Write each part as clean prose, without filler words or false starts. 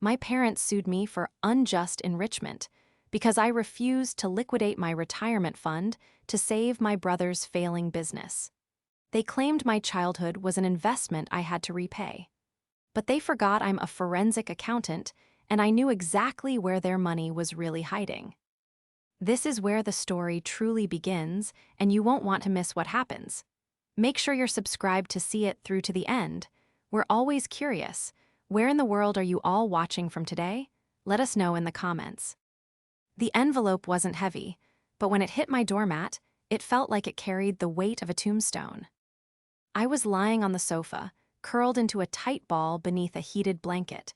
My parents sued me for unjust enrichment because I refused to liquidate my retirement fund to save my brother's failing business. They claimed my childhood was an investment I had to repay. But they forgot I'm a forensic accountant, and I knew exactly where their money was really hiding. This is where the story truly begins, and you won't want to miss what happens. Make sure you're subscribed to see it through to the end. We're always curious. Where in the world are you all watching from today? Let us know in the comments. The envelope wasn't heavy, but when it hit my doormat, it felt like it carried the weight of a tombstone. I was lying on the sofa, curled into a tight ball beneath a heated blanket.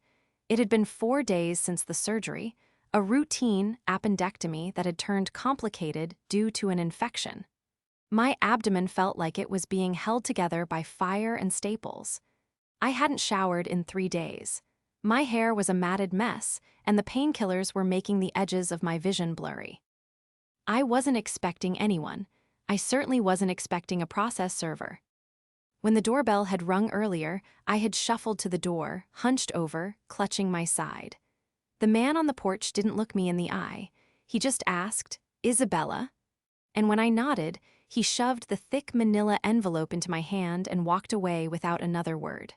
It had been 4 days since the surgery, a routine appendectomy that had turned complicated due to an infection. My abdomen felt like it was being held together by fire and staples. I hadn't showered in 3 days. My hair was a matted mess, and the painkillers were making the edges of my vision blurry. I wasn't expecting anyone. I certainly wasn't expecting a process server. When the doorbell had rung earlier, I had shuffled to the door, hunched over, clutching my side. The man on the porch didn't look me in the eye. He just asked, "Isabella?" And when I nodded, he shoved the thick manila envelope into my hand and walked away without another word.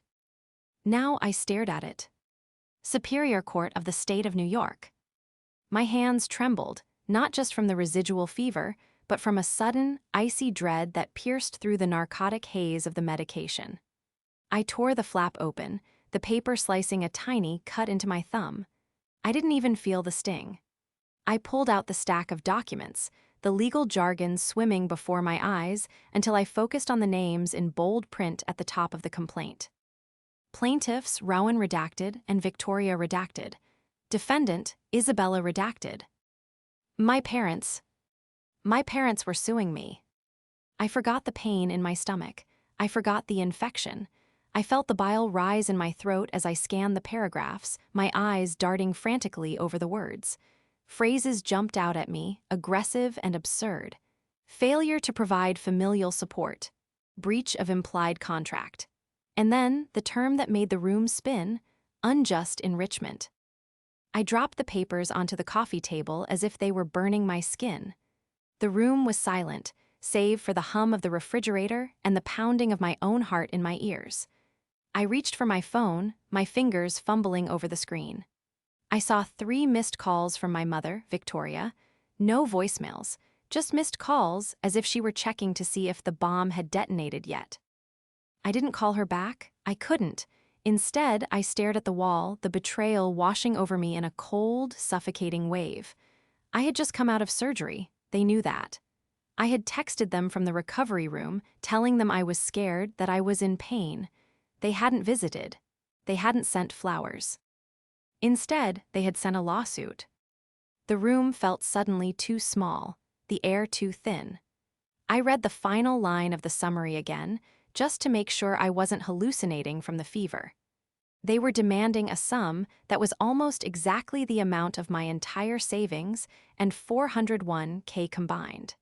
Now I stared at it. Superior Court of the State of New York. My hands trembled, not just from the residual fever, but from a sudden, icy dread that pierced through the narcotic haze of the medication. I tore the flap open, the paper slicing a tiny cut into my thumb. I didn't even feel the sting. I pulled out the stack of documents, the legal jargon swimming before my eyes until I focused on the names in bold print at the top of the complaint. Plaintiffs Rowan redacted and Victoria redacted. Defendant Isabella redacted. My parents were suing me. I forgot the pain in my stomach. I forgot the infection. I felt the bile rise in my throat as I scanned the paragraphs, my eyes darting frantically over the words. Phrases jumped out at me, aggressive and absurd. Failure to provide familial support. Breach of implied contract. And then, the term that made the room spin, unjust enrichment. I dropped the papers onto the coffee table as if they were burning my skin. The room was silent, save for the hum of the refrigerator and the pounding of my own heart in my ears. I reached for my phone, my fingers fumbling over the screen. I saw 3 missed calls from my mother, Victoria. No voicemails, just missed calls as if she were checking to see if the bomb had detonated yet. I didn't call her back. I couldn't. Instead, I stared at the wall, the betrayal washing over me in a cold, suffocating wave. I had just come out of surgery. They knew that. I had texted them from the recovery room, telling them I was scared, that I was in pain. They hadn't visited. They hadn't sent flowers. Instead, they had sent a lawsuit. The room felt suddenly too small, the air too thin. I read the final line of the summary again, just to make sure I wasn't hallucinating from the fever. They were demanding a sum that was almost exactly the amount of my entire savings and $401K combined.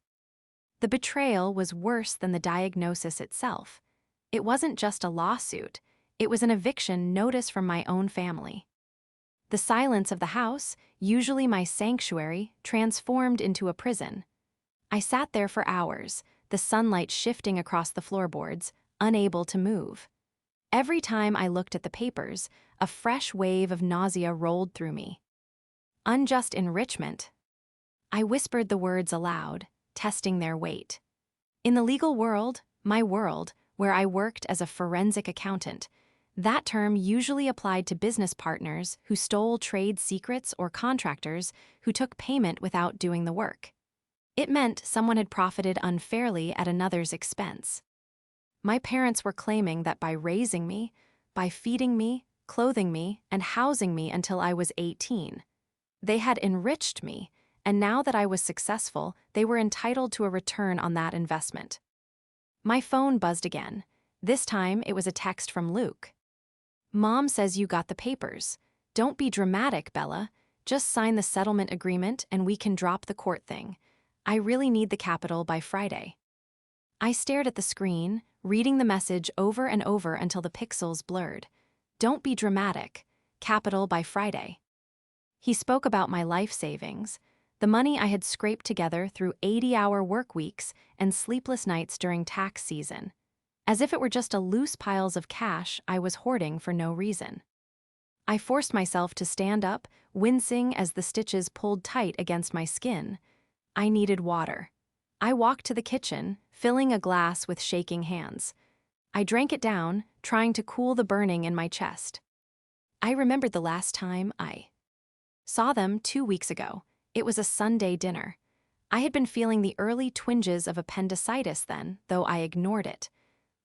The betrayal was worse than the diagnosis itself. It wasn't just a lawsuit, it was an eviction notice from my own family. The silence of the house, usually my sanctuary, transformed into a prison. I sat there for hours, the sunlight shifting across the floorboards, unable to move. Every time I looked at the papers, a fresh wave of nausea rolled through me. Unjust enrichment. I whispered the words aloud, testing their weight. In the legal world, my world, where I worked as a forensic accountant, that term usually applied to business partners who stole trade secrets or contractors who took payment without doing the work. It meant someone had profited unfairly at another's expense. My parents were claiming that by raising me, by feeding me, clothing me, and housing me until I was 18, they had enriched me, and now that I was successful, they were entitled to a return on that investment. My phone buzzed again. This time it was a text from Luke. "Mom says you got the papers. Don't be dramatic, Bella. Just sign the settlement agreement and we can drop the court thing. I really need the capital by Friday." I stared at the screen, reading the message over and over until the pixels blurred. Don't be dramatic. capital by Friday. He spoke about my life savings, the money I had scraped together through 80-hour work weeks and sleepless nights during tax season, as if it were just a loose piles of cash I was hoarding for no reason. I forced myself to stand up, wincing as the stitches pulled tight against my skin. I needed water. I walked to the kitchen, filling a glass with shaking hands. I drank it down, trying to cool the burning in my chest. I remembered the last time I saw them 2 weeks ago. It was a Sunday dinner. I had been feeling the early twinges of appendicitis then, though I ignored it.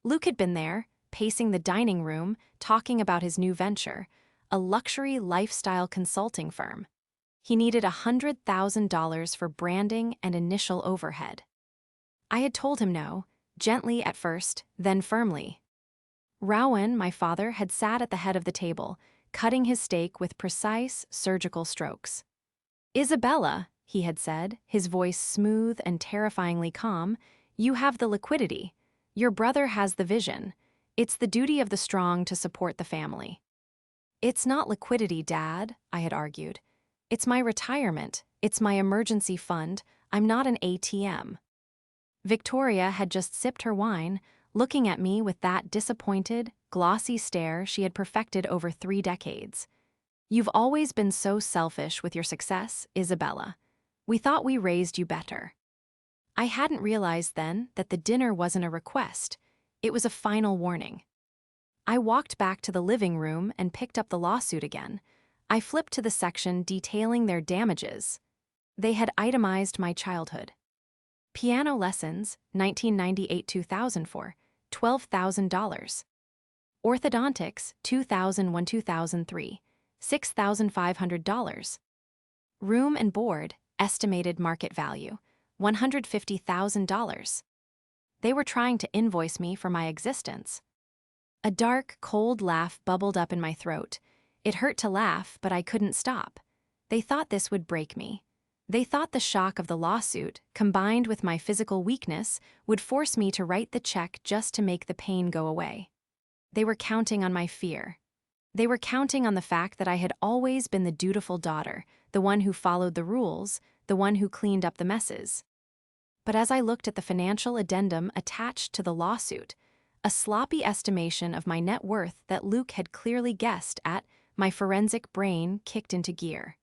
Luke had been there, pacing the dining room, talking about his new venture, a luxury lifestyle consulting firm. He needed $100,000 for branding and initial overhead. I had told him no, gently at first, then firmly. Rowan, my father, had sat at the head of the table, cutting his steak with precise, surgical strokes. "Isabella," he had said, his voice smooth and terrifyingly calm, "you have the liquidity. Your brother has the vision. It's the duty of the strong to support the family." "It's not liquidity, Dad," I had argued. "It's my retirement. It's my emergency fund. I'm not an ATM." Victoria had just sipped her wine, looking at me with that disappointed, glossy stare she had perfected over 3 decades. "You've always been so selfish with your success, Isabella. We thought we raised you better." I hadn't realized then that the dinner wasn't a request. It was a final warning. I walked back to the living room and picked up the lawsuit again. I flipped to the section detailing their damages. They had itemized my childhood. Piano lessons, 1998-2004, $12,000. Orthodontics, 2001-2003, $6,500. Room and board, estimated market value, $150,000. They were trying to invoice me for my existence. A dark, cold laugh bubbled up in my throat. It hurt to laugh, but I couldn't stop. They thought this would break me. They thought the shock of the lawsuit, combined with my physical weakness, would force me to write the check just to make the pain go away. They were counting on my fear. They were counting on the fact that I had always been the dutiful daughter, the one who followed the rules, the one who cleaned up the messes. But as I looked at the financial addendum attached to the lawsuit, a sloppy estimation of my net worth that Luke had clearly guessed at, my forensic brain kicked into gear.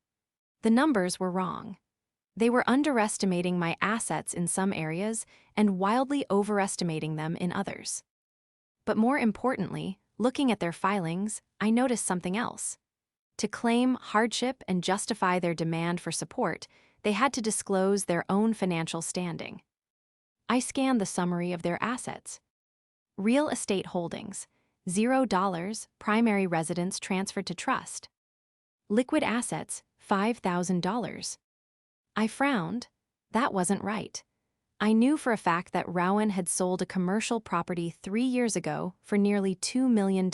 The numbers were wrong. They were underestimating my assets in some areas and wildly overestimating them in others. But more importantly, looking at their filings, I noticed something else. To claim hardship and justify their demand for support, they had to disclose their own financial standing. I scanned the summary of their assets. Real estate holdings, $0, primary residence transferred to trust. Liquid assets, $5,000. I frowned. That wasn't right. I knew for a fact that Rowan had sold a commercial property 3 years ago for nearly $2 million.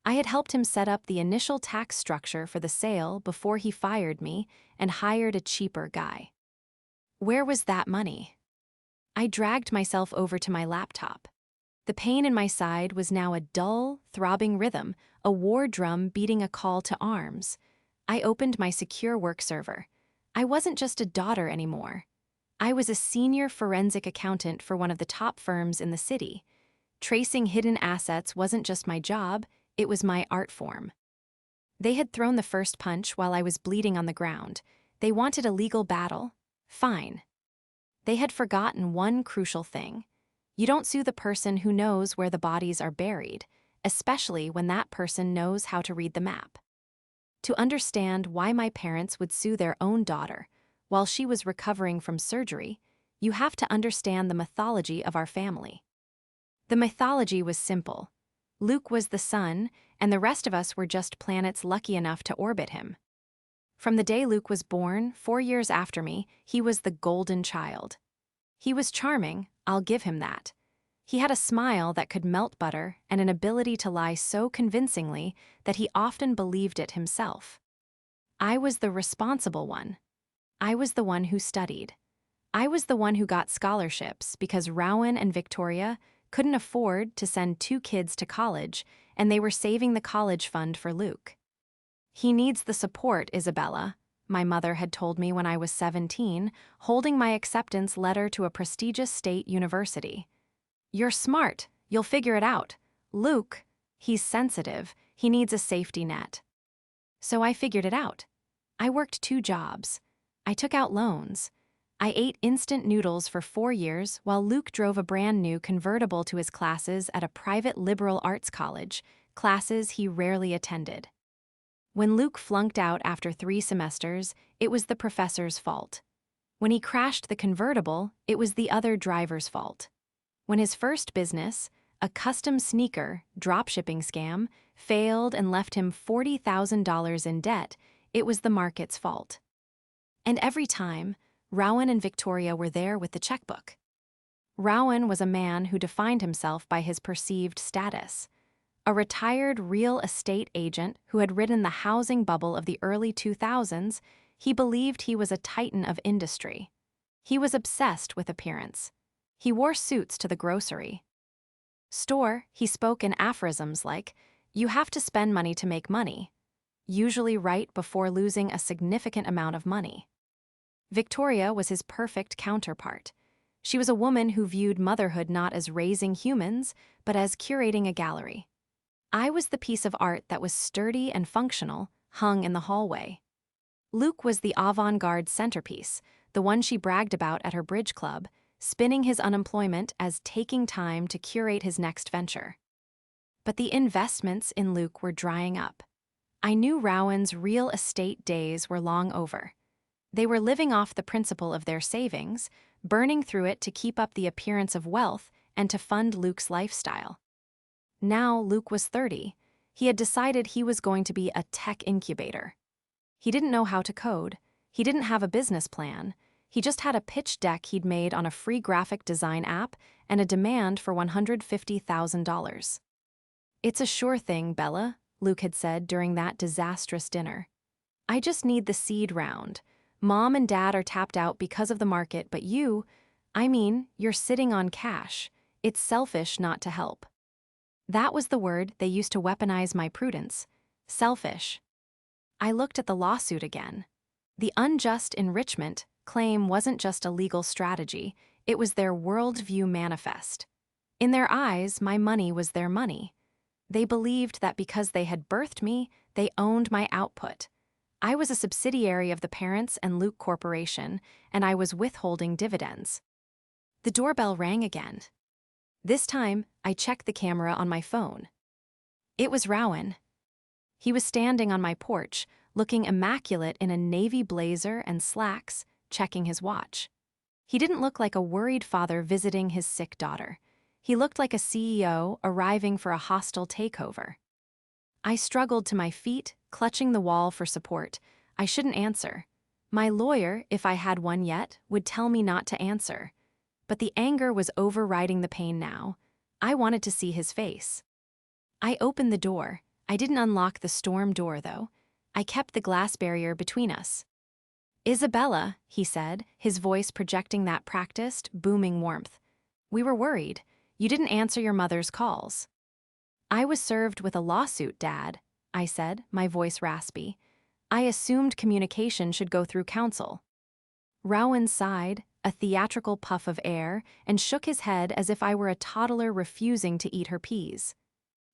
I had helped him set up the initial tax structure for the sale before he fired me and hired a cheaper guy. Where was that money? I dragged myself over to my laptop. The pain in my side was now a dull, throbbing rhythm, a war drum beating a call to arms. I opened my secure work server. I wasn't just a daughter anymore. I was a senior forensic accountant for one of the top firms in the city. Tracing hidden assets wasn't just my job, it was my art form. They had thrown the first punch while I was bleeding on the ground. They wanted a legal battle? Fine. They had forgotten one crucial thing. You don't sue the person who knows where the bodies are buried, especially when that person knows how to read the map. To understand why my parents would sue their own daughter while she was recovering from surgery, you have to understand the mythology of our family. The mythology was simple. Luke was the sun, and the rest of us were just planets lucky enough to orbit him. From the day Luke was born, 4 years after me, he was the golden child. He was charming, I'll give him that. He had a smile that could melt butter and an ability to lie so convincingly that he often believed it himself. I was the responsible one. I was the one who studied. I was the one who got scholarships because Rowan and Victoria couldn't afford to send 2 kids to college, and they were saving the college fund for Luke. He needs the support, Isabella, my mother had told me when I was 17, holding my acceptance letter to a prestigious state university. You're smart, you'll figure it out. Luke, he's sensitive, he needs a safety net. So I figured it out. I worked 2 jobs. I took out loans. I ate instant noodles for 4 years while Luke drove a brand new convertible to his classes at a private liberal arts college, classes he rarely attended. When Luke flunked out after 3 semesters, it was the professor's fault. When he crashed the convertible, it was the other driver's fault. When his first business, a custom sneaker dropshipping scam, failed and left him $40,000 in debt, it was the market's fault. And every time, Rowan and Victoria were there with the checkbook. Rowan was a man who defined himself by his perceived status. A retired real estate agent who had ridden the housing bubble of the early 2000s, he believed he was a titan of industry. He was obsessed with appearance. He wore suits to the grocery store. He spoke in aphorisms like, "You have to spend money to make money," usually right before losing a significant amount of money. Victoria was his perfect counterpart. She was a woman who viewed motherhood not as raising humans, but as curating a gallery. I was the piece of art that was sturdy and functional, hung in the hallway. Luke was the avant-garde centerpiece, the one she bragged about at her bridge club, spinning his unemployment as taking time to curate his next venture. But the investments in Luke were drying up. I knew Rowan's real estate days were long over. They were living off the principal of their savings, burning through it to keep up the appearance of wealth and to fund Luke's lifestyle. Now Luke was 30. He had decided he was going to be a tech incubator. He didn't know how to code. He didn't have a business plan. He just had a pitch deck he'd made on a free graphic design app and a demand for $150,000. "It's a sure thing, Bella," Luke had said during that disastrous dinner. "I just need the seed round. Mom and Dad are tapped out because of the market, but you're sitting on cash. It's selfish not to help." That was the word they used to weaponize my prudence. Selfish. I looked at the lawsuit again. The unjust enrichment claim wasn't just a legal strategy, it was their worldview manifest. In their eyes, my money was their money. They believed that because they had birthed me, they owned my output. I was a subsidiary of the parents and Luke Corporation, and I was withholding dividends. The doorbell rang again. This time, I checked the camera on my phone. It was Rowan. He was standing on my porch, looking immaculate in a navy blazer and slacks, checking his watch. He didn't look like a worried father visiting his sick daughter. He looked like a CEO arriving for a hostile takeover. I struggled to my feet, clutching the wall for support. I shouldn't answer. My lawyer, if I had one yet, would tell me not to answer. But the anger was overriding the pain now. I wanted to see his face. I opened the door. I didn't unlock the storm door, though. I kept the glass barrier between us. "Isabella," he said, his voice projecting that practiced, booming warmth. "We were worried. You didn't answer your mother's calls." "I was served with a lawsuit, Dad," I said, my voice raspy. "I assumed communication should go through counsel." Rowan sighed, a theatrical puff of air, and shook his head as if I were a toddler refusing to eat her peas.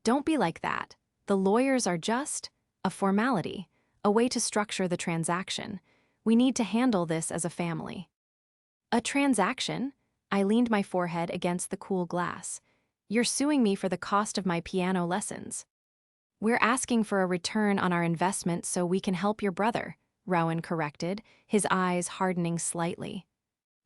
"Don't be like that. The lawyers are just a formality, a way to structure the transaction. We need to handle this as a family." "A transaction?" I leaned my forehead against the cool glass. "You're suing me for the cost of my piano lessons." "We're asking for a return on our investment so we can help your brother," Rowan corrected, his eyes hardening slightly.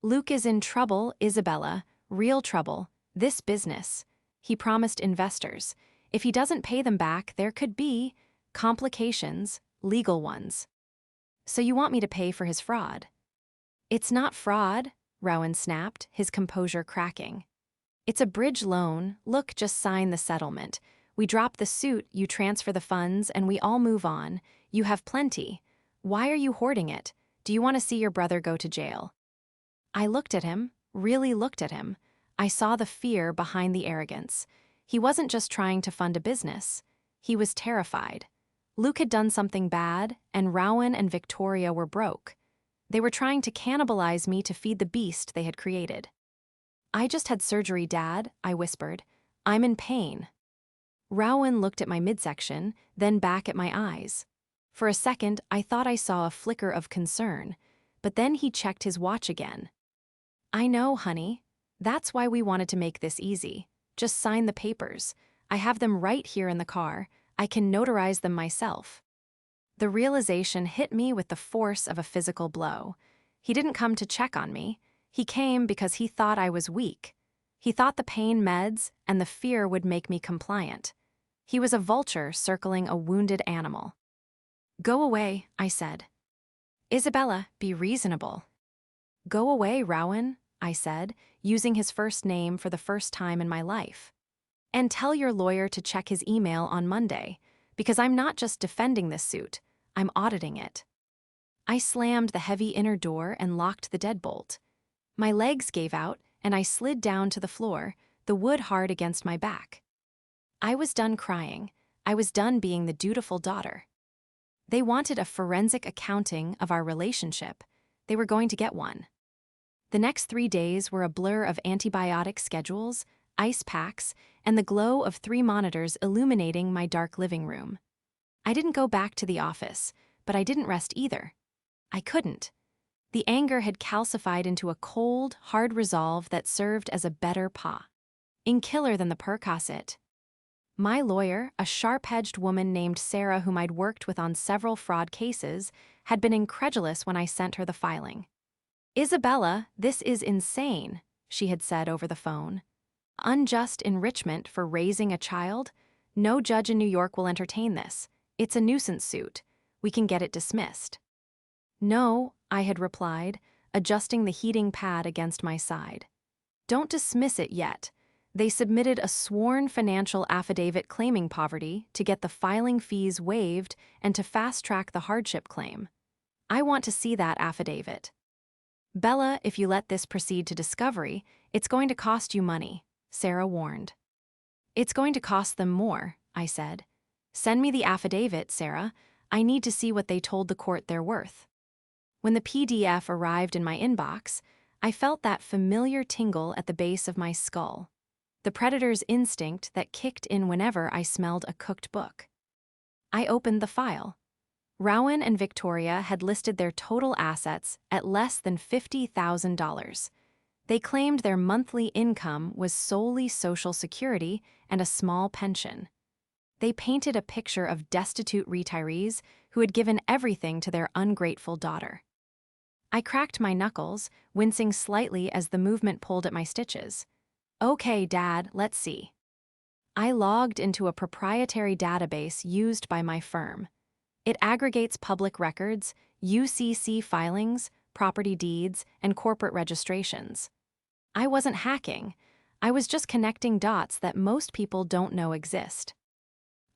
"Luke is in trouble, Isabella, real trouble, this business. He promised investors. If he doesn't pay them back, there could be complications, legal ones. So you want me to pay for his fraud?" "It's not fraud," Rowan snapped, his composure cracking. "It's a bridge loan. Look, just sign the settlement. We drop the suit, you transfer the funds, and we all move on. You have plenty. Why are you hoarding it? Do you want to see your brother go to jail?" I looked at him, really looked at him. I saw the fear behind the arrogance. He wasn't just trying to fund a business. He was terrified. Luke had done something bad, and Rowan and Victoria were broke. They were trying to cannibalize me to feed the beast they had created. I just had surgery, Dad, I whispered. I'm in pain. Rowan looked at my midsection, then back at my eyes. For a second, I thought I saw a flicker of concern, but then he checked his watch again. I know, honey. That's why we wanted to make this easy. Just sign the papers. I have them right here in the car. I can notarize them myself. The realization hit me with the force of a physical blow. He didn't come to check on me. He came because he thought I was weak. He thought the pain meds and the fear would make me compliant. He was a vulture circling a wounded animal. Go away, I said. Isabella, be reasonable. Go away, Rowan, I said, using his first name for the first time in my life. And tell your lawyer to check his email on Monday, because I'm not just defending this suit, I'm auditing it. I slammed the heavy inner door and locked the deadbolt. My legs gave out, and I slid down to the floor, the wood hard against my back. I was done crying. I was done being the dutiful daughter. They wanted a forensic accounting of our relationship. They were going to get one. The next 3 days were a blur of antibiotic schedules, ice packs, and the glow of 3 monitors illuminating my dark living room. I didn't go back to the office, but I didn't rest either. I couldn't. The anger had calcified into a cold, hard resolve that served as a better killer than the Percocet. My lawyer, a sharp-edged woman named Sarah whom I'd worked with on several fraud cases, had been incredulous when I sent her the filing. Isabella, this is insane, she had said over the phone. Unjust enrichment for raising a child? No judge in New York will entertain this. It's a nuisance suit. We can get it dismissed. No, I had replied, adjusting the heating pad against my side. Don't dismiss it yet. They submitted a sworn financial affidavit claiming poverty to get the filing fees waived and to fast-track the hardship claim. I want to see that affidavit. Bella, if you let this proceed to discovery, it's going to cost you money, Sarah warned. It's going to cost them more, I said. Send me the affidavit, Sarah. I need to see what they told the court they're worth. When the PDF arrived in my inbox, I felt that familiar tingle at the base of my skull. The predator's instinct that kicked in whenever I smelled a cooked book. I opened the file. Rowan and Victoria had listed their total assets at less than $50,000. They claimed their monthly income was solely Social Security and a small pension. They painted a picture of destitute retirees who had given everything to their ungrateful daughter. I cracked my knuckles, wincing slightly as the movement pulled at my stitches. Okay, Dad, let's see. I logged into a proprietary database used by my firm. It aggregates public records, UCC filings, property deeds, and corporate registrations. I wasn't hacking. I was just connecting dots that most people don't know exist.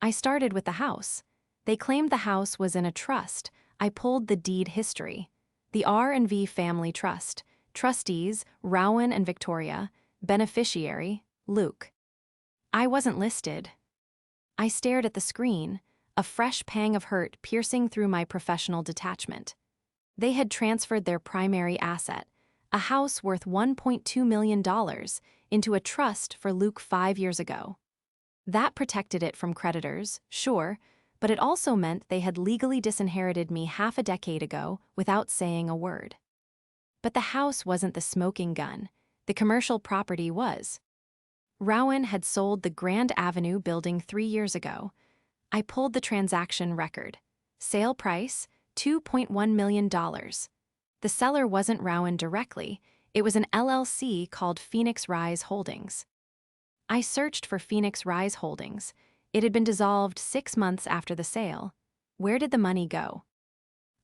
I started with the house. They claimed the house was in a trust. I pulled the deed history. The R&V Family Trust. Trustees, Rowan and Victoria. Beneficiary, Luke. I wasn't listed. I stared at the screen, a fresh pang of hurt piercing through my professional detachment. They had transferred their primary asset, a house worth $1.2 million, into a trust for Luke 5 years ago. That protected it from creditors, sure, but it also meant they had legally disinherited me half a decade ago without saying a word. But the house wasn't the smoking gun. The commercial property was. Rowan had sold the Grand Avenue building 3 years ago. I pulled the transaction record. Sale price, $2.1 million. The seller wasn't Rowan directly. It was an LLC called Phoenix Rise Holdings. I searched for Phoenix Rise Holdings. It had been dissolved 6 months after the sale. Where did the money go?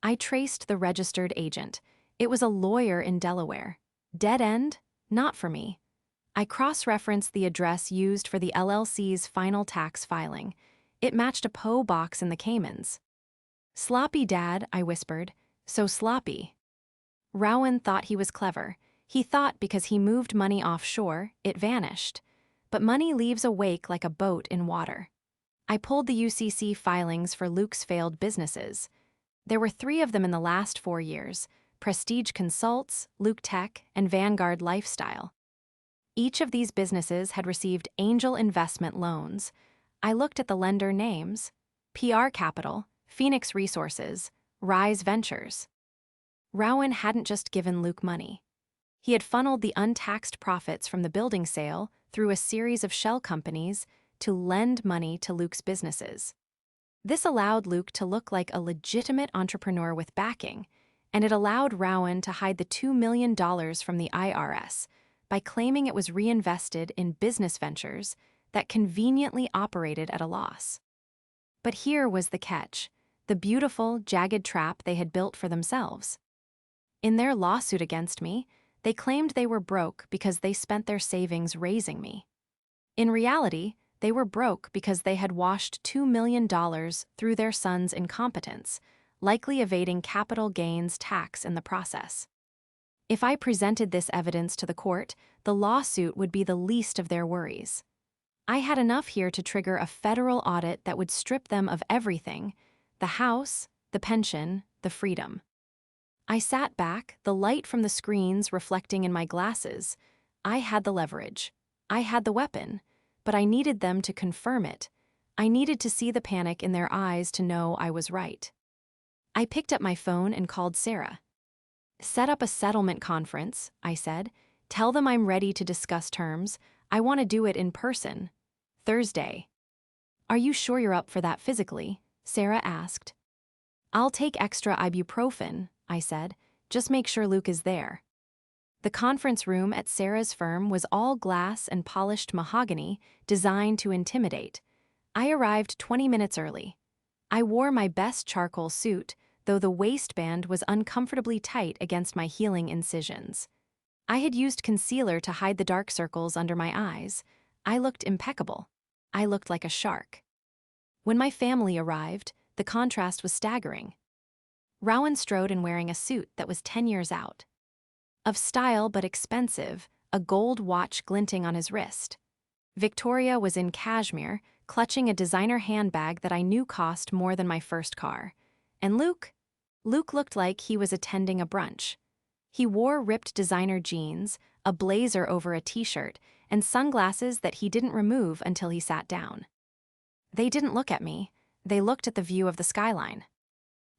I traced the registered agent. It was a lawyer in Delaware. Dead end? Not for me. I cross-referenced the address used for the LLC's final tax filing. It matched a P.O. box in the Caymans. Sloppy, Dad, I whispered. So sloppy. Rowan thought he was clever. He thought because he moved money offshore, it vanished. But money leaves a wake like a boat in water. I pulled the UCC filings for Luke's failed businesses. There were 3 of them in the last 4 years: Prestige Consults, Luke Tech, and Vanguard Lifestyle. Each of these businesses had received angel investment loans. I looked at the lender names: PR Capital, Phoenix Resources, Rise Ventures. Rowan hadn't just given Luke money. He had funneled the untaxed profits from the building sale through a series of shell companies to lend money to Luke's businesses. This allowed Luke to look like a legitimate entrepreneur with backing, and it allowed Rowan to hide the $2 million from the IRS by claiming it was reinvested in business ventures that conveniently operated at a loss. But here was the catch: the beautiful, jagged trap they had built for themselves. In their lawsuit against me, they claimed they were broke because they spent their savings raising me. In reality, they were broke because they had washed $2 million through their son's incompetence, likely evading capital gains tax in the process. If I presented this evidence to the court, the lawsuit would be the least of their worries. I had enough here to trigger a federal audit that would strip them of everything: the house, the pension, the freedom. I sat back, the light from the screens reflecting in my glasses. I had the leverage. I had the weapon. But I needed them to confirm it. I needed to see the panic in their eyes to know I was right. I picked up my phone and called Sarah. "Set up a settlement conference," I said. "Tell them I'm ready to discuss terms. I want to do it in person. Thursday." "Are you sure you're up for that physically?" Sarah asked. "I'll take extra ibuprofen," I said. "Just make sure Luke is there." The conference room at Sarah's firm was all glass and polished mahogany, designed to intimidate. I arrived 20 minutes early. I wore my best charcoal suit, though the waistband was uncomfortably tight against my healing incisions. I had used concealer to hide the dark circles under my eyes. I looked impeccable. I looked like a shark. When my family arrived, the contrast was staggering. Rowan strode in wearing a suit that was 10 years out. Of style but expensive, a gold watch glinting on his wrist. Victoria was in cashmere, clutching a designer handbag that I knew cost more than my first car. And Luke looked like he was attending a brunch. He wore ripped designer jeans, a blazer over a t-shirt, and sunglasses that he didn't remove until he sat down. They didn't look at me. They looked at the view of the skyline.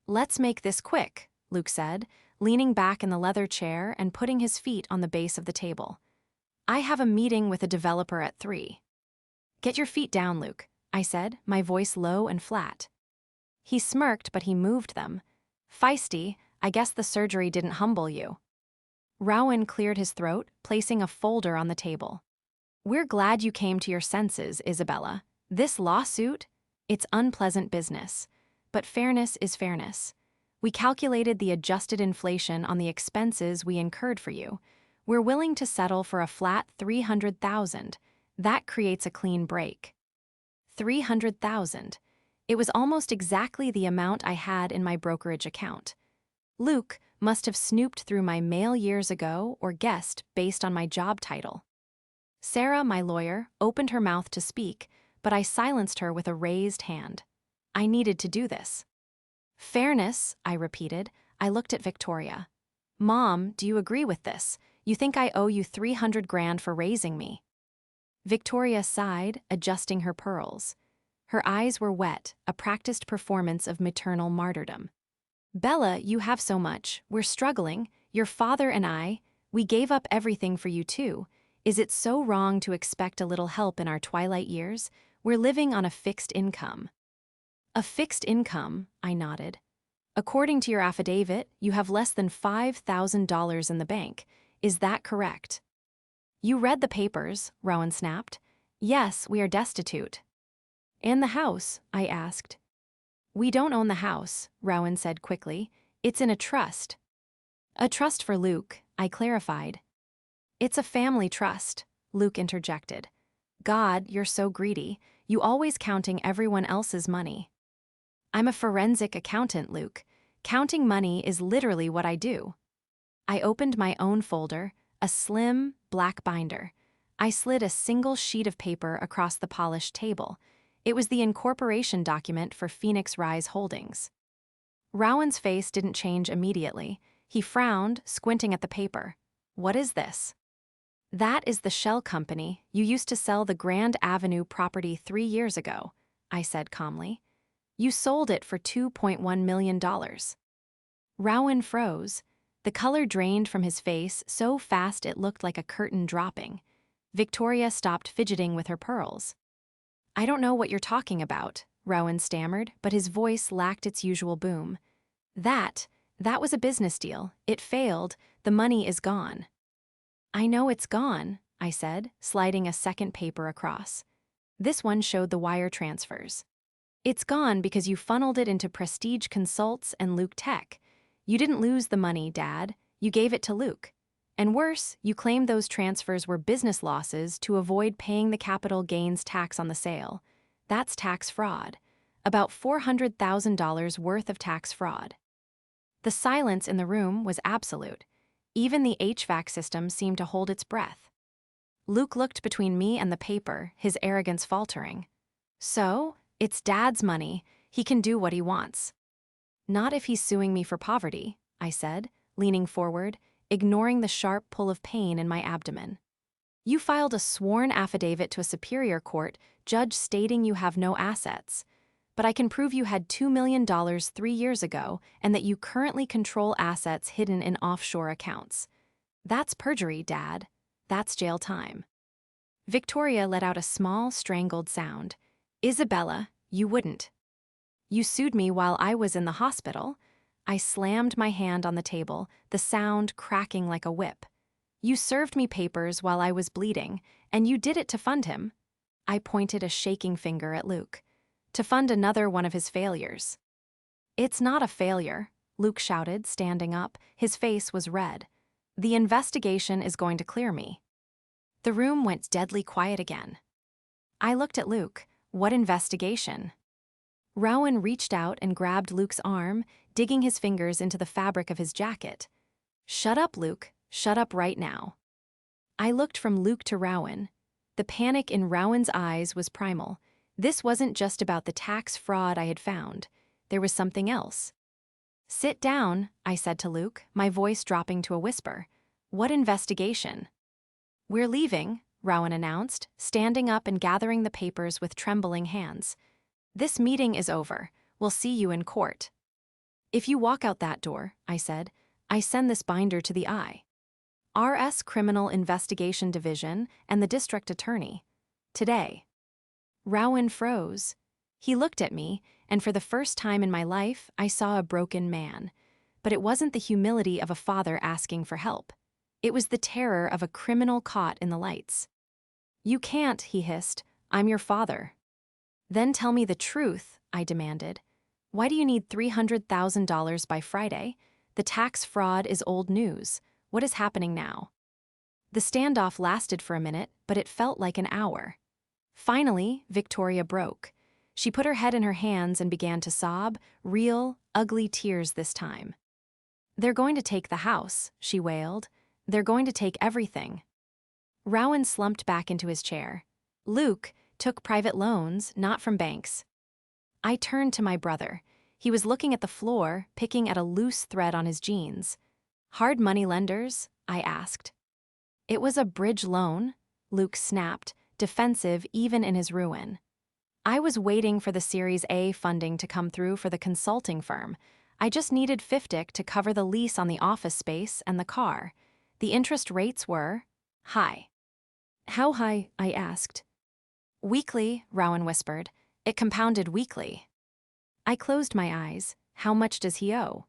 "Let's make this quick," Luke said, leaning back in the leather chair and putting his feet on the base of the table. "I have a meeting with a developer at 3. "Get your feet down, Luke," I said, my voice low and flat. He smirked, but he moved them. "Feisty, I guess the surgery didn't humble you." Rowan cleared his throat, placing a folder on the table. "We're glad you came to your senses, Isabella. This lawsuit? It's unpleasant business. But fairness is fairness. We calculated the adjusted inflation on the expenses we incurred for you. We're willing to settle for a flat $300,000. That creates a clean break." $300,000. It was almost exactly the amount I had in my brokerage account. Luke must have snooped through my mail years ago or guessed based on my job title. Sarah, my lawyer, opened her mouth to speak, but I silenced her with a raised hand. I needed to do this. "Fairness," I repeated. I looked at Victoria. "Mom, do you agree with this? You think I owe you $300,000 for raising me?" Victoria sighed, adjusting her pearls. Her eyes were wet, a practiced performance of maternal martyrdom. "Bella, you have so much. We're struggling. Your father and I, we gave up everything for you too. Is it so wrong to expect a little help in our twilight years? We're living on a fixed income." "A fixed income," I nodded. "According to your affidavit, you have less than $5,000 in the bank. Is that correct?" "You read the papers," Rowan snapped. "Yes, we are destitute." "And the house?" I asked. "We don't own the house," Rowan said quickly. "It's in a trust." "A trust for Luke," I clarified. "It's a family trust," Luke interjected. "God, you're so greedy. You always counting everyone else's money." "I'm a forensic accountant, Luke. Counting money is literally what I do." I opened my own folder, a slim, black binder. I slid a single sheet of paper across the polished table. It was the incorporation document for Phoenix Rise Holdings. Rowan's face didn't change immediately. He frowned, squinting at the paper. What is this? That is the shell company you used to sell the Grand Avenue property 3 years ago, I said calmly. You sold it for $2.1 million. Rowan froze. The color drained from his face so fast it looked like a curtain dropping. Victoria stopped fidgeting with her pearls. I don't know what you're talking about, Rowan stammered, but his voice lacked its usual boom. That was a business deal. It failed. The money is gone. I know it's gone, I said, sliding a second paper across. This one showed the wire transfers. It's gone because you funneled it into Prestige Consults and Luke Tech. You didn't lose the money, Dad. You gave it to Luke. And worse, you claimed those transfers were business losses to avoid paying the capital gains tax on the sale. That's tax fraud. About $400,000 worth of tax fraud. The silence in the room was absolute. Even the HVAC system seemed to hold its breath. Luke looked between me and the paper, his arrogance faltering. So, it's Dad's money. He can do what he wants. Not if he's suing me for poverty, I said, leaning forward, ignoring the sharp pull of pain in my abdomen. You filed a sworn affidavit to a superior court judge stating you have no assets. But I can prove you had $2 million 3 years ago and that you currently control assets hidden in offshore accounts. That's perjury, Dad. That's jail time. Victoria let out a small, strangled sound. Isabella, you wouldn't. You sued me while I was in the hospital. I slammed my hand on the table, the sound cracking like a whip. You served me papers while I was bleeding, and you did it to fund him. I pointed a shaking finger at Luke. To fund another one of his failures. It's not a failure, Luke shouted, standing up. His face was red. The investigation is going to clear me. The room went deadly quiet again. I looked at Luke. What investigation? Rowan reached out and grabbed Luke's arm, digging his fingers into the fabric of his jacket. Shut up, Luke. Shut up right now. I looked from Luke to Rowan. The panic in Rowan's eyes was primal. This wasn't just about the tax fraud I had found. There was something else. Sit down, I said to Luke, my voice dropping to a whisper. What investigation? We're leaving, Rowan announced, standing up and gathering the papers with trembling hands. This meeting is over. We'll see you in court. If you walk out that door, I said, I send this binder to the RS Criminal Investigation Division and the district attorney. Today. Rowan froze. He looked at me, and for the first time in my life, I saw a broken man. But it wasn't the humility of a father asking for help. It was the terror of a criminal caught in the lights. You can't, he hissed. I'm your father. Then tell me the truth, I demanded. Why do you need $300,000 by Friday? The tax fraud is old news. What is happening now? The standoff lasted for a minute, but it felt like an hour. Finally, Victoria broke. She put her head in her hands and began to sob, real, ugly tears this time. They're going to take the house, she wailed. They're going to take everything. Rowan slumped back into his chair. Luke took private loans, not from banks. I turned to my brother. He was looking at the floor, picking at a loose thread on his jeans. Hard money lenders? I asked. It was a bridge loan, Luke snapped, defensive even in his ruin. I was waiting for the Series A funding to come through for the consulting firm. I just needed $50,000 to cover the lease on the office space and the car. The interest rates were high. How high? I asked. Weekly, Rowan whispered. It compounded weekly. I closed my eyes. How much does he owe?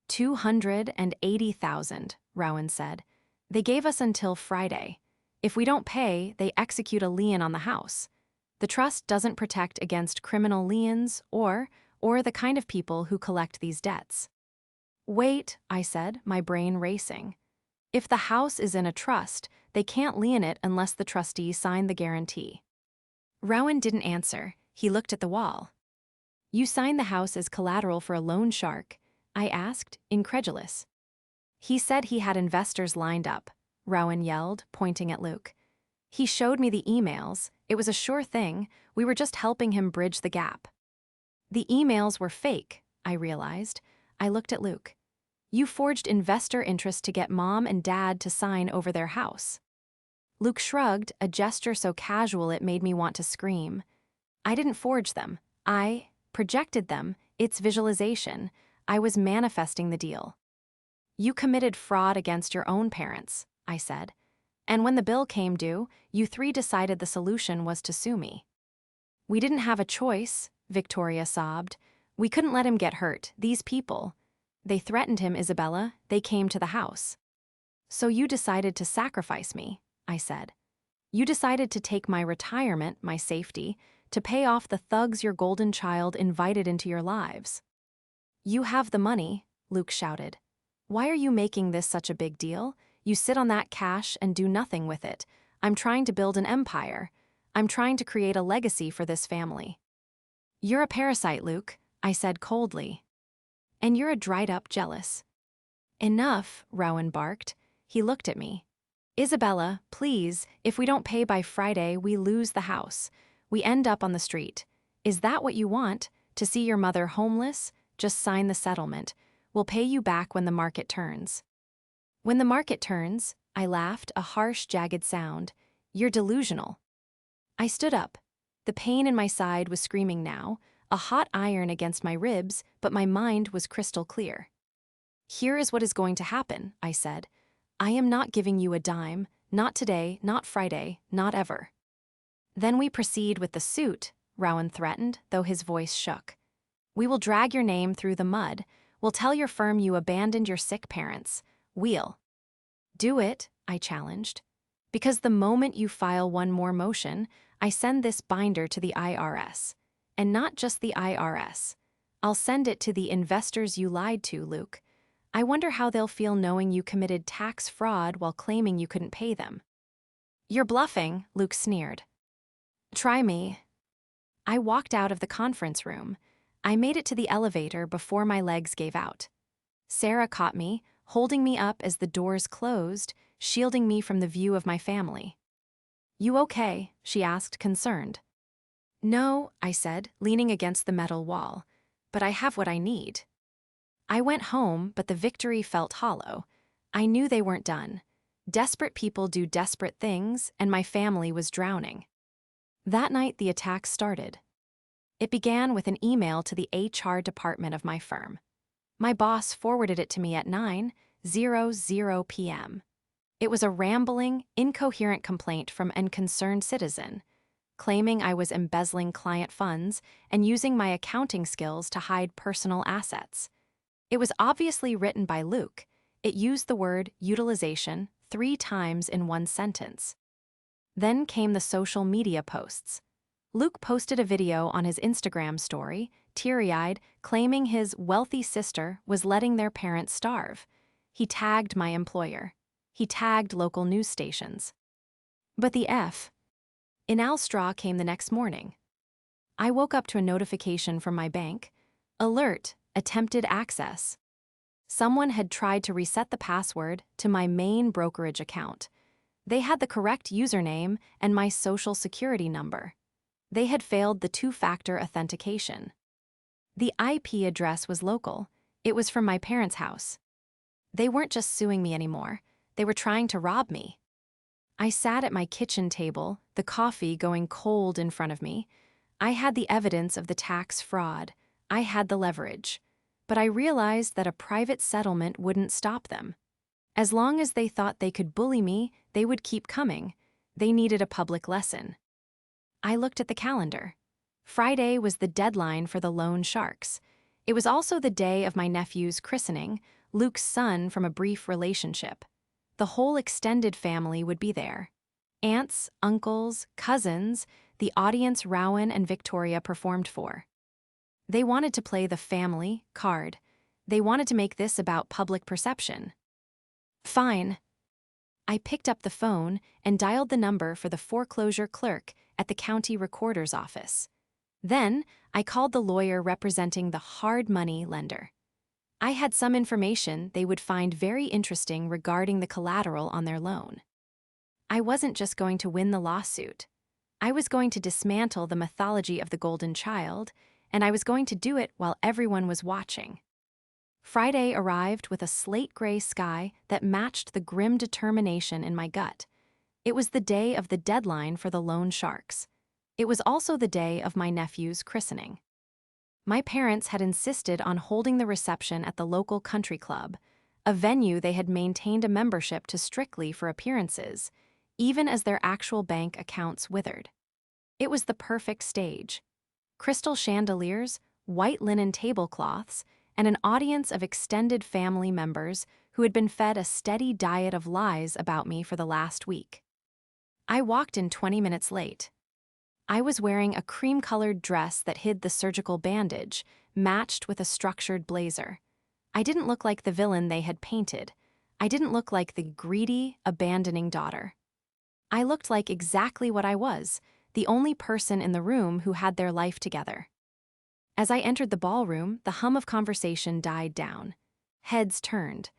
$280,000, Rowan said. They gave us until Friday. If we don't pay, they execute a lien on the house. The trust doesn't protect against criminal liens or the kind of people who collect these debts. Wait, I said, my brain racing. If the house is in a trust, they can't lien it unless the trustee signed the guarantee. Rowan didn't answer. He looked at the wall. You signed the house as collateral for a loan shark? I asked, incredulous. He said he had investors lined up, Rowan yelled, pointing at Luke. He showed me the emails. It was a sure thing, we were just helping him bridge the gap. The emails were fake, I realized. I looked at Luke. You forged investor interest to get Mom and Dad to sign over their house. Luke shrugged, a gesture so casual it made me want to scream. I didn't forge them. I projected them. It's visualization. I was manifesting the deal. You committed fraud against your own parents, I said. And when the bill came due, you three decided the solution was to sue me. We didn't have a choice, Victoria sobbed. We couldn't let him get hurt. These people. They threatened him, Isabella. They came to the house. So you decided to sacrifice me, I said. You decided to take my retirement, my safety, to pay off the thugs your golden child invited into your lives. You have the money, Luke shouted. Why are you making this such a big deal? You sit on that cash and do nothing with it. I'm trying to build an empire. I'm trying to create a legacy for this family. You're a parasite, Luke, I said coldly. And you're a dried-up jealous. Enough, Rowan barked. He looked at me. Isabella, please, if we don't pay by Friday, we lose the house. We end up on the street. Is that what you want? To see your mother homeless? Just sign the settlement. We'll pay you back when the market turns. When the market turns, I laughed, a harsh, jagged sound. You're delusional. I stood up. The pain in my side was screaming now, a hot iron against my ribs, but my mind was crystal clear. Here is what is going to happen, I said. I am not giving you a dime, not today, not Friday, not ever. Then we proceed with the suit, Rowan threatened, though his voice shook. We will drag your name through the mud. We'll tell your firm you abandoned your sick parents. We'll. Do it, I challenged. Because the moment you file one more motion, I send this binder to the IRS. And not just the IRS. I'll send it to the investors you lied to, Luke. I wonder how they'll feel knowing you committed tax fraud while claiming you couldn't pay them. You're bluffing, Luke sneered. Try me. I walked out of the conference room. I made it to the elevator before my legs gave out. Sarah caught me, holding me up as the doors closed, shielding me from the view of my family. You okay? She asked, concerned. No, I said, leaning against the metal wall. But I have what I need. I went home, but the victory felt hollow. I knew they weren't done. Desperate people do desperate things, and my family was drowning. That night, the attack started. It began with an email to the HR department of my firm. My boss forwarded it to me at 9:00 p.m. It was a rambling, incoherent complaint from an concerned citizen, claiming I was embezzling client funds and using my accounting skills to hide personal assets. It was obviously written by Luke. It used the word utilization 3 times in one sentence. Then came the social media posts. Luke posted a video on his Instagram story, teary-eyed, claiming his wealthy sister was letting their parents starve. He tagged my employer. He tagged local news stations. But the inal straw came the next morning. I woke up to a notification from my bank. Alert, attempted access. Someone had tried to reset the password to my main brokerage account. They had the correct username and my social security number. They had failed the 2-factor authentication. The IP address was local. It was from my parents' house. They weren't just suing me anymore. They were trying to rob me. I sat at my kitchen table, the coffee going cold in front of me. I had the evidence of the tax fraud. I had the leverage. But I realized that a private settlement wouldn't stop them. As long as they thought they could bully me, they would keep coming. They needed a public lesson. I looked at the calendar. Friday was the deadline for the loan sharks. It was also the day of my nephew's christening, Luke's son from a brief relationship. The whole extended family would be there. Aunts, uncles, cousins, the audience Rowan and Victoria performed for. They wanted to play the family card. They wanted to make this about public perception. Fine. I picked up the phone and dialed the number for the foreclosure clerk at the county recorder's office. Then, I called the lawyer representing the hard money lender. I had some information they would find very interesting regarding the collateral on their loan. I wasn't just going to win the lawsuit. I was going to dismantle the mythology of the golden child, and I was going to do it while everyone was watching. Friday arrived with a slate-gray sky that matched the grim determination in my gut. It was the day of the deadline for the loan sharks. It was also the day of my nephew's christening. My parents had insisted on holding the reception at the local country club, a venue they had maintained a membership to strictly for appearances, even as their actual bank accounts withered. It was the perfect stage. Crystal chandeliers, white linen tablecloths, and an audience of extended family members who had been fed a steady diet of lies about me for the last week. I walked in 20 minutes late. I was wearing a cream-colored dress that hid the surgical bandage, matched with a structured blazer. I didn't look like the villain they had painted. I didn't look like the greedy, abandoning daughter. I looked like exactly what I was, the only person in the room who had their life together. As I entered the ballroom, the hum of conversation died down. Heads turned.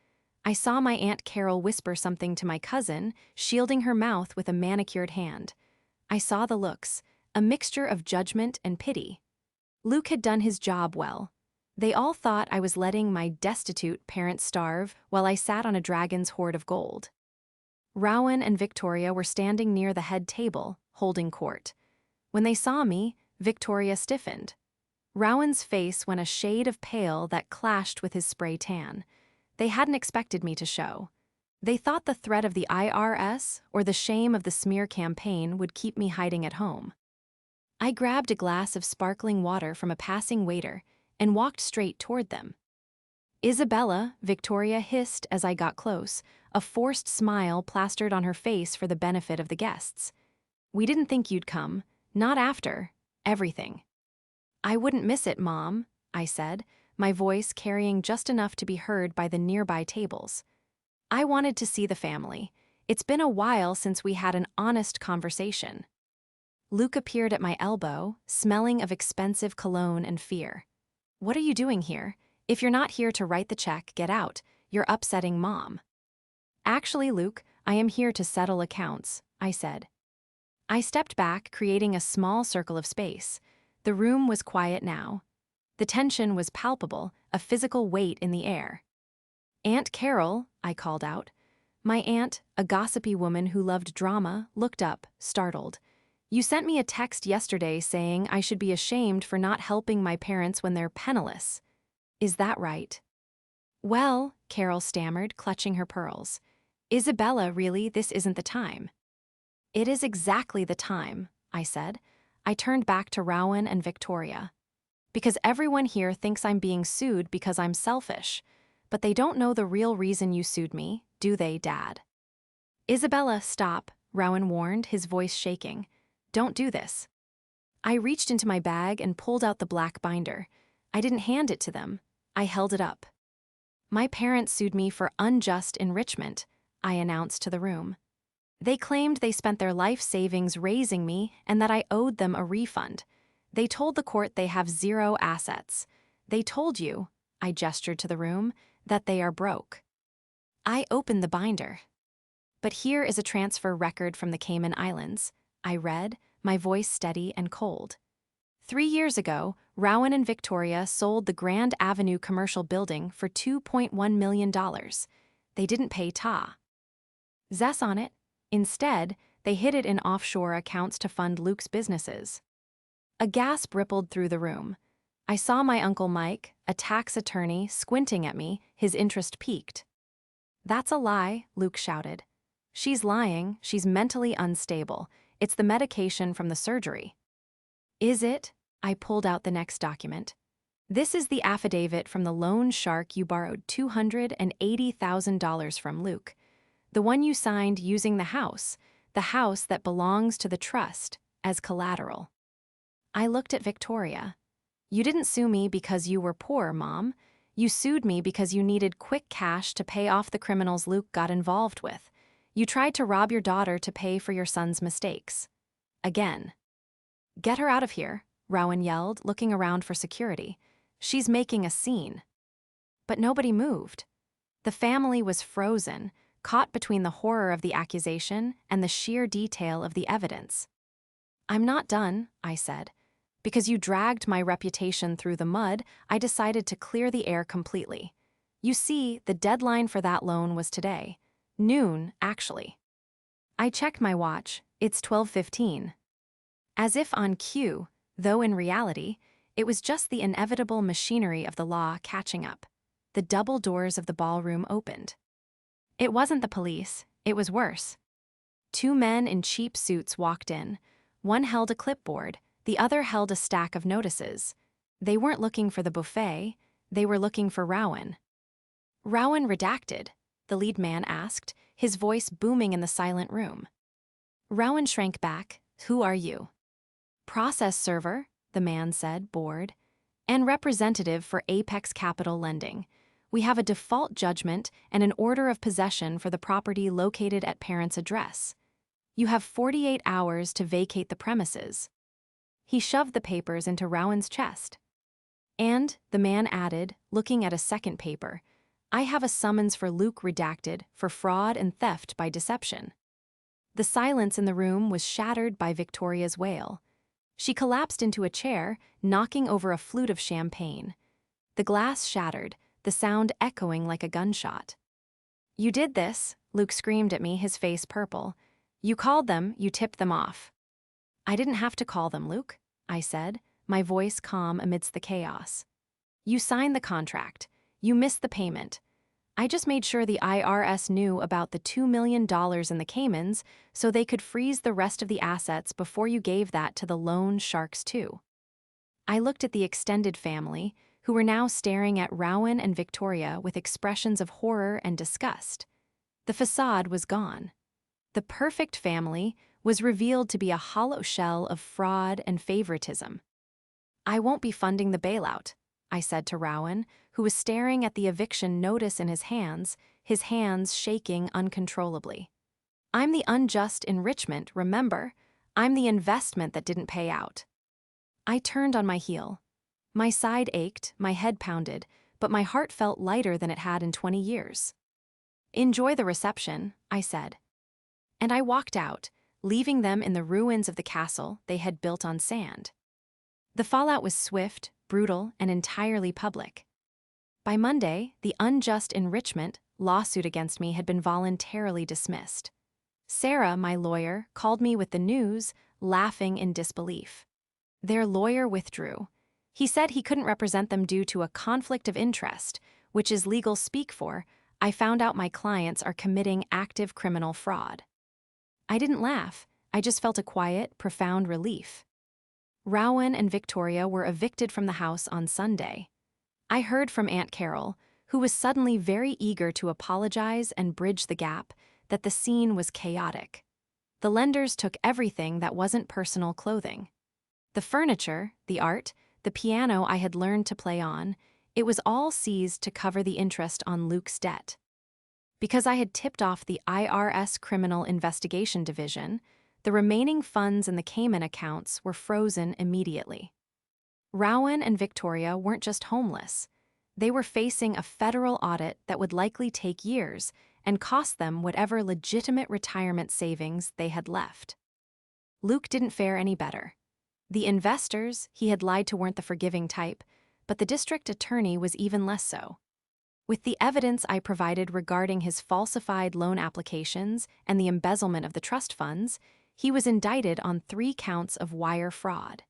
I saw my Aunt Carol whisper something to my cousin, shielding her mouth with a manicured hand. I saw the looks, a mixture of judgment and pity. Luke had done his job well. They all thought I was letting my destitute parents starve while I sat on a dragon's hoard of gold. Rowan and Victoria were standing near the head table, holding court. When they saw me, Victoria stiffened. Rowan's face went a shade of pale that clashed with his spray tan. They hadn't expected me to show. They thought the threat of the IRS or the shame of the smear campaign would keep me hiding at home. I grabbed a glass of sparkling water from a passing waiter and walked straight toward them. "Isabella," Victoria hissed as I got close, a forced smile plastered on her face for the benefit of the guests. "We didn't think you'd come, not after everything." "I wouldn't miss it, Mom," I said, my voice carrying just enough to be heard by the nearby tables. "I wanted to see the family. It's been a while since we had an honest conversation." Luke appeared at my elbow, smelling of expensive cologne and fear. "What are you doing here? If you're not here to write the check, get out. You're upsetting Mom." "Actually, Luke, I am here to settle accounts," I said. I stepped back, creating a small circle of space. The room was quiet now. The tension was palpable, a physical weight in the air. "Aunt Carol," I called out. My aunt, a gossipy woman who loved drama, looked up, startled. "You sent me a text yesterday saying I should be ashamed for not helping my parents when they're penniless. Is that right?" "Well," Carol stammered, clutching her pearls. "Isabella, really, this isn't the time." "It is exactly the time," I said. I turned back to Rowan and Victoria. "Because everyone here thinks I'm being sued because I'm selfish. But they don't know the real reason you sued me, do they, Dad?" "Isabella, stop," Rowan warned, his voice shaking. "Don't do this." I reached into my bag and pulled out the black binder. I didn't hand it to them. I held it up. "My parents sued me for unjust enrichment," I announced to the room. "They claimed they spent their life savings raising me and that I owed them a refund. They told the court they have zero assets. They told you," I gestured to the room, "that they are broke." I opened the binder. "But here is a transfer record from the Cayman Islands," I read, my voice steady and cold. 3 years ago, Rowan and Victoria sold the Grand Avenue commercial building for $2.1 million. They didn't pay Zess on it. Instead, they hid it in offshore accounts to fund Luke's businesses. A gasp rippled through the room. I saw my Uncle Mike, a tax attorney, squinting at me, his interest piqued. "That's a lie," Luke shouted. "She's lying, she's mentally unstable. It's the medication from the surgery." "Is it?" I pulled out the next document. "This is the affidavit from the loan shark you borrowed $280,000 from, Luke. The one you signed using the house that belongs to the trust, as collateral." I looked at Victoria. "You didn't sue me because you were poor, Mom. You sued me because you needed quick cash to pay off the criminals Luke got involved with. You tried to rob your daughter to pay for your son's mistakes. Again." "Get her out of here," Rowan yelled, looking around for security. "She's making a scene." But nobody moved. The family was frozen, caught between the horror of the accusation and the sheer detail of the evidence. I'm not done, I said. Because you dragged my reputation through the mud, I decided to clear the air completely. You see, the deadline for that loan was today. Noon, actually. I checked my watch. It's 12:15. As if on cue, though in reality, it was just the inevitable machinery of the law catching up. The double doors of the ballroom opened. It wasn't the police, it was worse. Two men in cheap suits walked in. One held a clipboard, the other held a stack of notices. They weren't looking for the buffet, they were looking for Rowan. Rowan redacted, the lead man asked, his voice booming in the silent room. Rowan shrank back. Who are you? Process server, the man said, bored. And representative for Apex Capital Lending. We have a default judgment and an order of possession for the property located at parent's address. You have 48 hours to vacate the premises. He shoved the papers into Rowan's chest. And, the man added, looking at a second paper, I have a summons for Luke redacted for fraud and theft by deception. The silence in the room was shattered by Victoria's wail. She collapsed into a chair, knocking over a flute of champagne. The glass shattered, the sound echoing like a gunshot. You did this, Luke screamed at me, his face purple. You called them, you tipped them off. I didn't have to call them, Luke, I said, my voice calm amidst the chaos. You signed the contract. You missed the payment. I just made sure the IRS knew about the $2 million in the Caymans so they could freeze the rest of the assets before you gave that to the loan sharks too. I looked at the extended family, who were now staring at Rowan and Victoria with expressions of horror and disgust. The facade was gone. The perfect family was revealed to be a hollow shell of fraud and favoritism. I won't be funding the bailout, I said to Rowan, who was staring at the eviction notice in his hands shaking uncontrollably. I'm the unjust enrichment, remember? I'm the investment that didn't pay out. I turned on my heel. My side ached, my head pounded, but my heart felt lighter than it had in 20 years. Enjoy the reception, I said. And I walked out, leaving them in the ruins of the castle they had built on sand. The fallout was swift, brutal, and entirely public. By Monday, the unjust enrichment lawsuit against me had been voluntarily dismissed. Sarah, my lawyer, called me with the news, laughing in disbelief. Their lawyer withdrew. He said he couldn't represent them due to a conflict of interest, which is legal speak for, I found out my clients are committing active criminal fraud. I didn't laugh, I just felt a quiet, profound relief. Rowan and Victoria were evicted from the house on Sunday. I heard from Aunt Carol, who was suddenly very eager to apologize and bridge the gap, that the scene was chaotic. The lenders took everything that wasn't personal clothing. The furniture, the art, the piano I had learned to play on, it was all seized to cover the interest on Luke's debt. Because I had tipped off the IRS Criminal Investigation Division, the remaining funds in the Cayman accounts were frozen immediately. Rowan and Victoria weren't just homeless. They were facing a federal audit that would likely take years and cost them whatever legitimate retirement savings they had left. Luke didn't fare any better. The investors he had lied to weren't the forgiving type, but the district attorney was even less so. With the evidence I provided regarding his falsified loan applications and the embezzlement of the trust funds, he was indicted on 3 counts of wire fraud.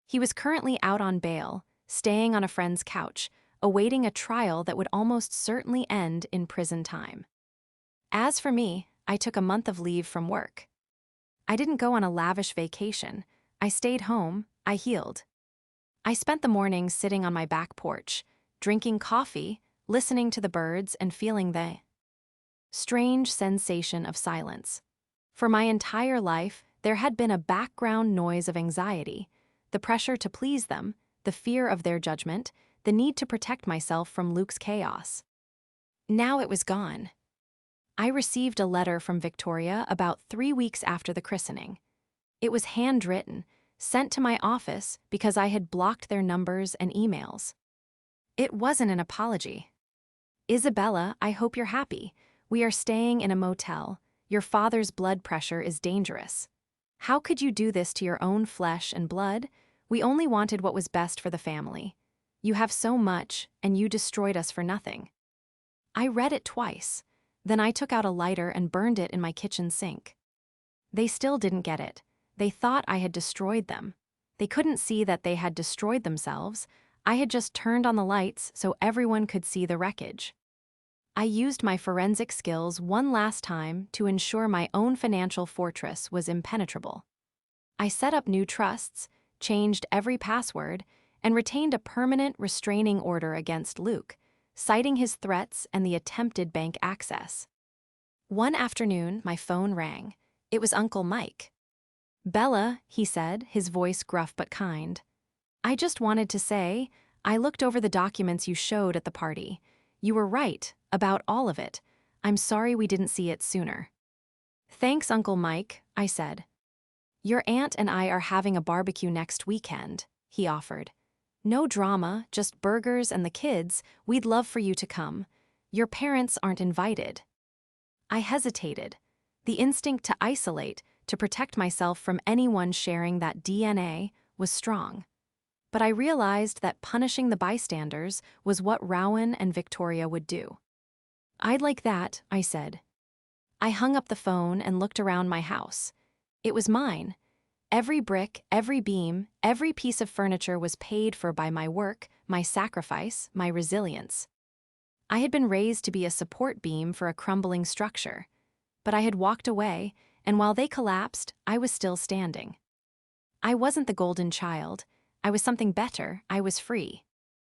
He was currently out on bail, staying on a friend's couch, awaiting a trial that would almost certainly end in prison time. As for me, I took a month of leave from work. I didn't go on a lavish vacation. I stayed home, I healed. I spent the mornings sitting on my back porch, drinking coffee, listening to the birds, and feeling the strange sensation of silence. For my entire life, there had been a background noise of anxiety, the pressure to please them, the fear of their judgment, the need to protect myself from Luke's chaos. Now it was gone. I received a letter from Victoria about 3 weeks after the christening. It was handwritten, sent to my office because I had blocked their numbers and emails. It wasn't an apology. Isabella, I hope you're happy. We are staying in a motel. Your father's blood pressure is dangerous. How could you do this to your own flesh and blood? We only wanted what was best for the family. You have so much, and you destroyed us for nothing. I read it twice. Then I took out a lighter and burned it in my kitchen sink. They still didn't get it. They thought I had destroyed them. They couldn't see that they had destroyed themselves. I had just turned on the lights so everyone could see the wreckage. I used my forensic skills one last time to ensure my own financial fortress was impenetrable. I set up new trusts, changed every password, and retained a permanent restraining order against Luke, citing his threats and the attempted bank access. One afternoon, my phone rang. It was Uncle Mike. "Bella," he said, his voice gruff but kind. "I just wanted to say, I looked over the documents you showed at the party. You were right about all of it. I'm sorry we didn't see it sooner." "Thanks, Uncle Mike," I said. "Your aunt and I are having a barbecue next weekend," he offered. "No drama, just burgers and the kids. We'd love for you to come. Your parents aren't invited." I hesitated. The instinct to isolate, to protect myself from anyone sharing that DNA, was strong. But I realized that punishing the bystanders was what Rowan and Victoria would do. "I'd like that," I said. I hung up the phone and looked around my house. It was mine. Every brick, every beam, every piece of furniture was paid for by my work, my sacrifice, my resilience. I had been raised to be a support beam for a crumbling structure. But I had walked away, and while they collapsed, I was still standing. I wasn't the golden child. I was something better. I was free.